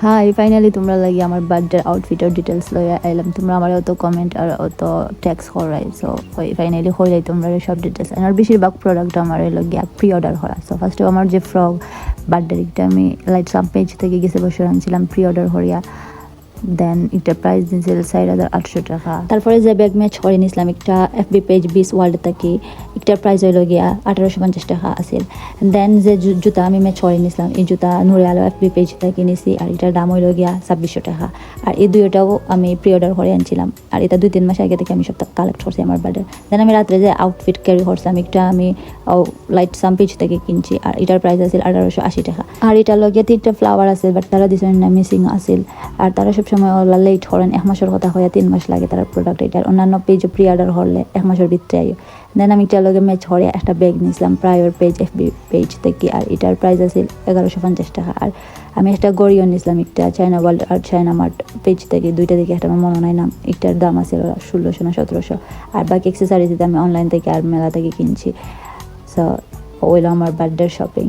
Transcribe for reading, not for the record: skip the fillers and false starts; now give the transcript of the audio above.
High finally তোমরা লাগি আমার বার্থডের আউটফিটের ডিটেলস লইয়া আইলাম। তোমরা আমার অত কমেন্ট আর অত ট্যাক্স করাই, সো ফাইনালি হইলাই তোমরা সব ডিটেলস। আর বেশিরভাগ প্রোডাক্ট আমার গিয়া প্রি অর্ডার করা। সো ফার্স্টে আমার যে ফ্রক বার্থডের একটা আমি লাইট সাম পেজ থেকে গেছে বসে আনছিলাম প্রি অর্ডার করিয়া। দেন একটা প্রাইস দিয়েছিল 4,800 টাকা। তারপরে যে ব্যাগ ম্যাচ করে নিয়েছিলাম একটা FB পেজ 20 ওয়ার্ল্ড থেকে, একটার প্রাইস হইল গিয়া 1850 টাকা আছিল। দেন যে জুতা আমি ম্যাচ করে নিয়েছিলাম, এই জুতা নুরে আলো FB পেজ থেকে নিয়েছি, আর এটার দাম হইল গিয়া 2600 টাকা। আর এই দুইটাও আমি প্রি অর্ডার করে আনছিলাম, আর এটা 2-3 মাস আগে থেকে আমি সব কালেক্ট করছি আমার বার্থডে। দেন আমি রাত্রে যে আউটফিট ক্যারি করছিলাম, একটা আমি লাইট সাম পেজ থেকে কিনছি, আর এটার প্রাইস আছিল 1880 টাকা। আর এটা লগে 3টা ফ্লাওয়ার আছে, বাট তারা দিছেন না, মিসিং আছিল। আর তারা সব সময় লেট করেন, 1 মাসের কথা হয় 3 মাস লাগে তার প্রোডাক্ট। এটার অন্যান্য পেজও প্রি অর্ডার করলে 1 মাসের ভিতরে আইও। দেন আমি এটার লগে ম্যাচ করে একটা ব্যাগ নিয়েছিলাম প্রায়র পেজ FB পেজ থেকে, আর এটার প্রাইস আছে 1150 টাকা। আর আমি একটা গড়িও নিয়েছিলাম একটা চায়না ওয়ার্ল্ড আর চায়না মার্ট পেজ থেকে, দুইটা থেকে একটা আমার মনে নাই নাম, একটার দাম আছে 1600 না 1700। আর বাকি অ্যাক্সেসরিজ আমি অনলাইন থেকে আর মেলা থেকে কিনছি। সো ওইলো আমার বার্থডে শপিং।